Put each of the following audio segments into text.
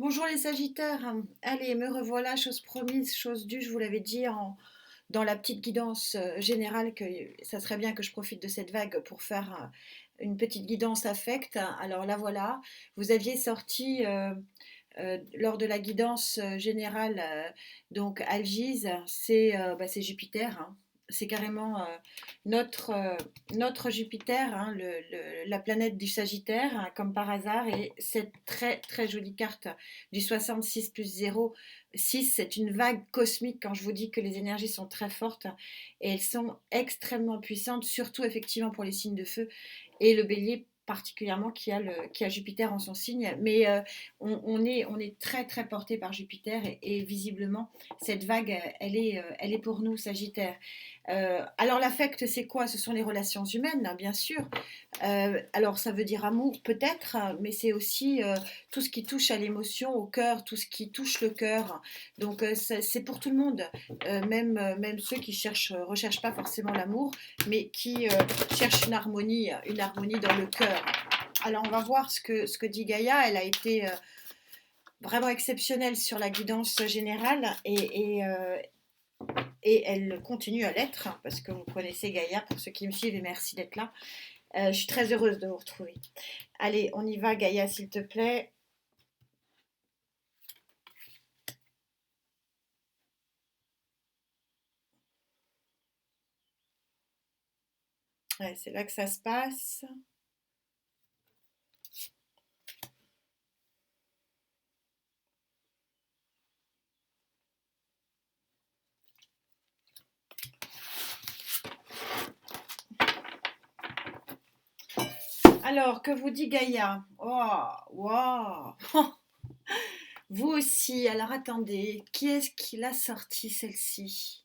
Bonjour les Sagittaires. Allez, me revoilà, chose promise, chose due, je vous l'avais dit dans la petite guidance générale que ça serait bien que je profite de cette vague pour faire une petite guidance affect. Alors la voilà, vous aviez sorti lors de la guidance générale, donc Algise, c'est Jupiter, hein. C'est carrément notre Jupiter, hein, la planète du Sagittaire, hein, comme par hasard. Et cette très très jolie carte du 66 plus 0, 6, c'est une vague cosmique quand je vous dis que les énergies sont très fortes et elles sont extrêmement puissantes, surtout effectivement pour les signes de feu et le bélier particulièrement qui a Jupiter en son signe. Mais on est très très porté par Jupiter et visiblement cette vague, elle est pour nous, Sagittaire. Alors l'affect, c'est quoi? Ce sont les relations humaines, hein, bien sûr. Alors ça veut dire amour peut-être, mais c'est aussi tout ce qui touche à l'émotion, au cœur, tout ce qui touche le cœur. Donc c'est pour tout le monde, même ceux qui recherchent pas forcément l'amour, mais qui cherchent une harmonie dans le cœur. Alors on va voir ce que dit Gaïa. Elle a été vraiment exceptionnelle sur la guidance générale et elle continue à l'être, hein, parce que vous connaissez Gaïa pour ceux qui me suivent et merci d'être là. Je suis très heureuse de vous retrouver. Allez, on y va Gaïa, s'il te plaît. Ouais, c'est là que ça se passe. Alors, que vous dit Gaïa? Oh, wow. Vous aussi. Alors, attendez. Qui est-ce qui l'a sorti, celle-ci?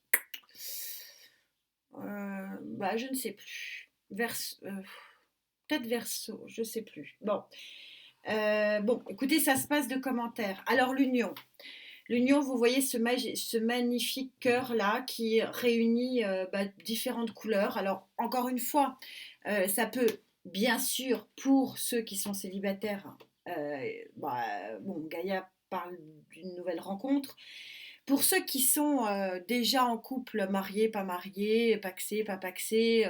Bah, je ne sais plus. Peut-être Verseau, je ne sais plus. Bon. Bon, écoutez, ça se passe de commentaires. Alors, l'union. L'union, vous voyez ce magnifique cœur là qui réunit différentes couleurs. Alors, encore une fois, ça peut, bien sûr, pour ceux qui sont célibataires, euh, bah, bon, Gaïa parle d'une nouvelle rencontre. Pour ceux qui sont déjà en couple, mariés, pas mariés, pacsés, pas pacsés,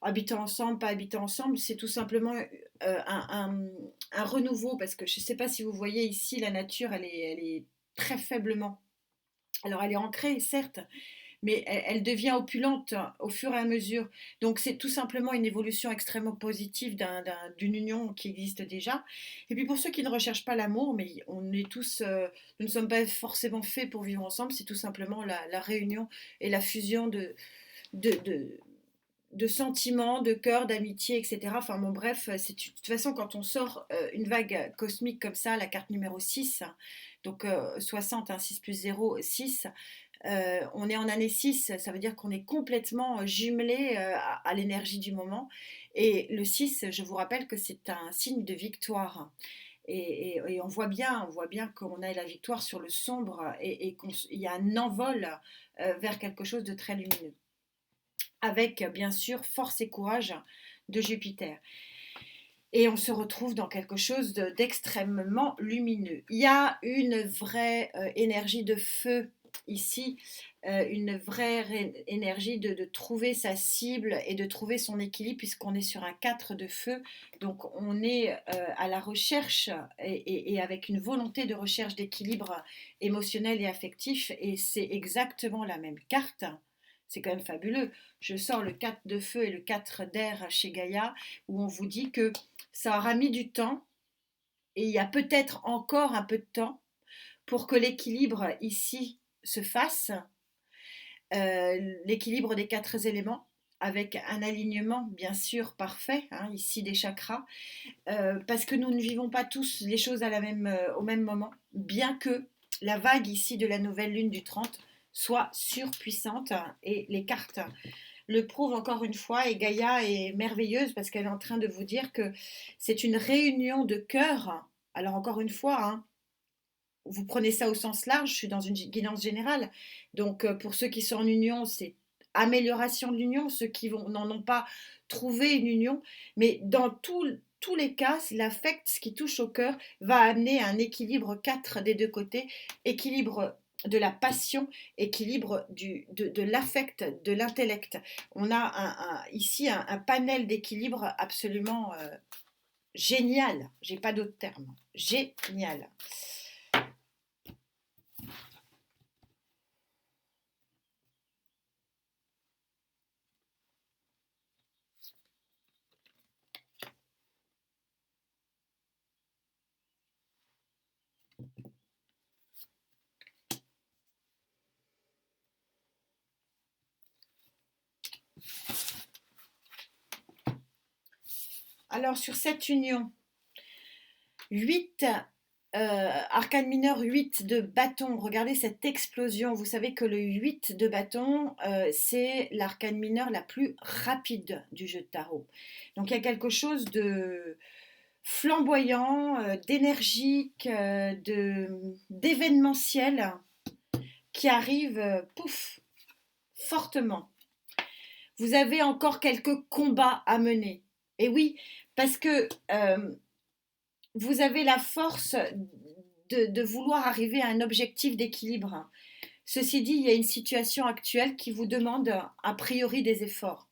habitant ensemble, pas habitant ensemble, c'est tout simplement un renouveau, parce que je ne sais pas si vous voyez ici, la nature, elle est très faiblement. Alors elle est ancrée, certes, mais elle devient opulente au fur et à mesure. Donc c'est tout simplement une évolution extrêmement positive d'une union qui existe déjà. Et puis pour ceux qui ne recherchent pas l'amour, mais on est tous, nous ne sommes pas forcément faits pour vivre ensemble, c'est tout simplement la réunion et la fusion de, de, de sentiments, de cœur, d'amitié, etc. Enfin bon, bref, de toute façon, quand on sort une vague cosmique comme ça, la carte numéro 6, donc 60, hein, 6 plus 0, 6, on est en année 6, ça veut dire qu'on est complètement jumelé à l'énergie du moment. Et le 6, je vous rappelle que c'est un signe de victoire. Et on voit bien qu'on a la victoire sur le sombre et qu'il y a un envol vers quelque chose de très lumineux avec bien sûr force et courage de Jupiter. Et on se retrouve dans quelque chose d'extrêmement lumineux. Il y a une vraie énergie de feu ici, une vraie énergie de trouver sa cible et de trouver son équilibre puisqu'on est sur un 4 de feu. Donc on est à la recherche et avec une volonté de recherche d'équilibre émotionnel et affectif. Et c'est exactement la même carte. C'est quand même fabuleux. Je sors le 4 de feu et le 4 d'air chez Gaïa où on vous dit que ça aura mis du temps et il y a peut-être encore un peu de temps pour que l'équilibre ici se fasse, l'équilibre des quatre éléments avec un alignement bien sûr parfait, hein, ici des chakras, parce que nous ne vivons pas tous les choses au même moment, bien que la vague ici de la nouvelle lune du 30 soit surpuissante et les cartes le prouve encore une fois. Et Gaïa est merveilleuse parce qu'elle est en train de vous dire que c'est une réunion de cœur. Alors encore une fois, hein, vous prenez ça au sens large, je suis dans une guidance générale. Donc pour ceux qui sont en union, c'est amélioration de l'union, ceux qui n'en ont pas trouvé une union, mais dans tous les cas, l'affect, ce qui touche au cœur, va amener un équilibre 4 des deux côtés, équilibre de la passion, équilibre de l'affect, de l'intellect. On a ici un panel d'équilibre absolument génial. J'ai pas d'autre terme. Génial. Alors sur cette union, 8 arcane mineur, 8 de bâton. Regardez cette explosion. Vous savez que le 8 de bâton, c'est l'arcane mineur la plus rapide du jeu de tarot. Donc il y a quelque chose de flamboyant, d'énergique, d'événementiel qui arrive, pouf, fortement. Vous avez encore quelques combats à mener. Et oui, parce que vous avez la force de vouloir arriver à un objectif d'équilibre. Ceci dit, il y a une situation actuelle qui vous demande a priori des efforts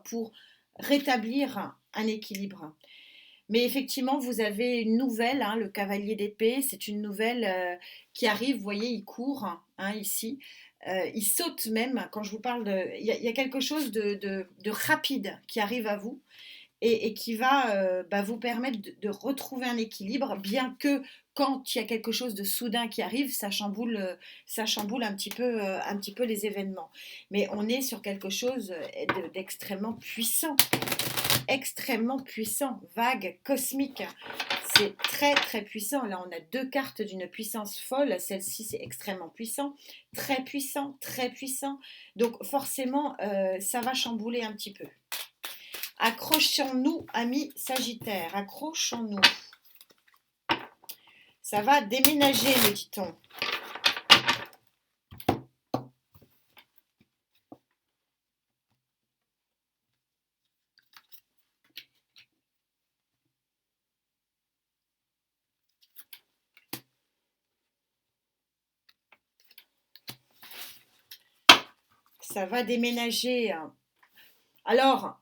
pour rétablir un équilibre. Mais effectivement, vous avez une nouvelle, hein, le cavalier d'épée, c'est une nouvelle qui arrive, vous voyez, il court, hein, ici, il saute même, quand je vous parle de... Il y a quelque chose de rapide qui arrive à vous et qui va vous permettre de retrouver un équilibre, bien que quand il y a quelque chose de soudain qui arrive, ça chamboule un petit peu les événements. Mais on est sur quelque chose d'extrêmement puissant. Extrêmement puissant, vague, cosmique. C'est très très puissant. Là, on a deux cartes d'une puissance folle. Celle-ci, c'est extrêmement puissant. Très puissant, très puissant. Donc forcément, ça va chambouler un petit peu. Accrochons-nous, amis Sagittaires. Accrochons-nous. Ça va déménager, me dit-on. Ça va déménager. Alors,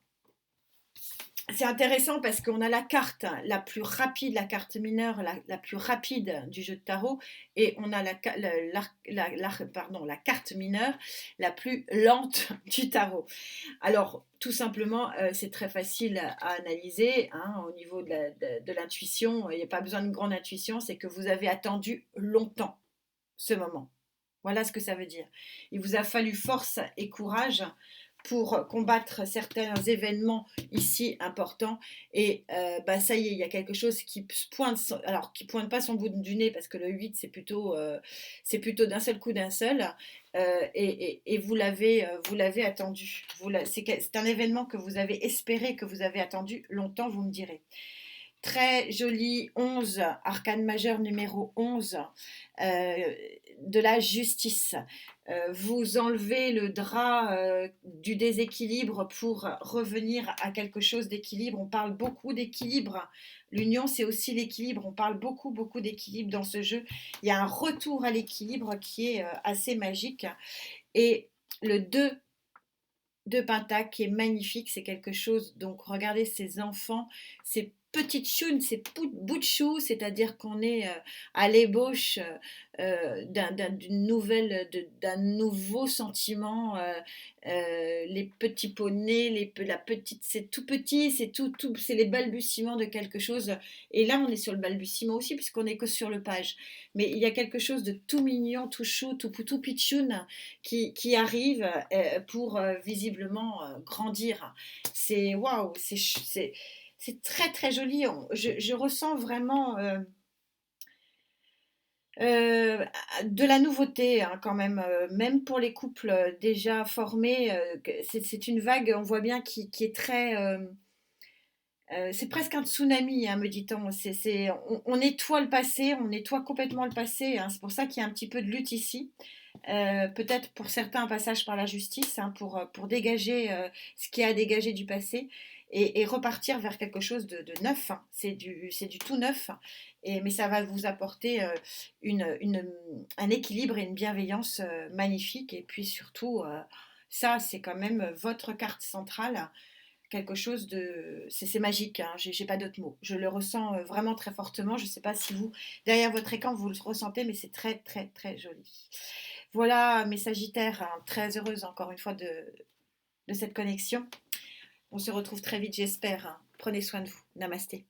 c'est intéressant parce qu'on a la carte la plus rapide, la carte mineure la plus rapide du jeu de tarot, et on a la carte mineure la plus lente du tarot. Alors, tout simplement, c'est très facile à analyser, hein, au niveau de l'intuition. Il n'y a pas besoin de grande intuition, c'est que vous avez attendu longtemps ce moment. Voilà ce que ça veut dire. Il vous a fallu force et courage pour combattre certains événements ici importants, et ça y est, il y a quelque chose qui pointe, alors qui pointe pas son bout du nez, parce que le 8 c'est plutôt d'un seul coup, d'un seul, et vous l'avez attendu. C'est un événement que vous avez espéré, que vous avez attendu longtemps, vous me direz. Très joli 11, arcane majeur numéro 11, de la justice. Vous enlevez le drap du déséquilibre pour revenir à quelque chose d'équilibre. On parle beaucoup d'équilibre. L'union, c'est aussi l'équilibre. On parle beaucoup, beaucoup d'équilibre dans ce jeu. Il y a un retour à l'équilibre qui est assez magique. Et le 2 de Pentacle qui est magnifique, c'est quelque chose, donc regardez ces enfants, ces petites chounes, ces bouts de chou, c'est-à-dire qu'on est à l'ébauche d'une nouvelle, d'un nouveau sentiment, les petits poneys, la petite, c'est tout petit, c'est les balbutiements de quelque chose, et là on est sur le balbutiement aussi puisqu'on est que sur le page, mais il y a quelque chose de tout mignon, tout chou, tout pitchoun qui arrive pour visiblement grandir. C'est waouh, c'est très très joli. Je ressens vraiment de la nouveauté, hein, quand même pour les couples déjà formés. C'est une vague, on voit bien, qui est très... c'est presque un tsunami, hein, me dit-on. On nettoie le passé, on nettoie complètement le passé, hein. C'est pour ça qu'il y a un petit peu de lutte ici. Peut-être pour certains un passage par la justice, hein, pour dégager ce qui a à dégager du passé. et repartir vers quelque chose de neuf, hein. C'est du tout neuf, mais ça va vous apporter un équilibre et une bienveillance magnifique. Et puis surtout, ça, c'est quand même votre carte centrale, quelque chose de... C'est magique, hein, j'ai pas d'autres mots. Je le ressens vraiment très fortement. Je ne sais pas si vous, derrière votre écran, vous le ressentez, mais c'est très, très, très joli. Voilà, mes Sagittaires, hein, très heureuse encore une fois de cette connexion. On se retrouve très vite, j'espère, hein. Prenez soin de vous. Namasté.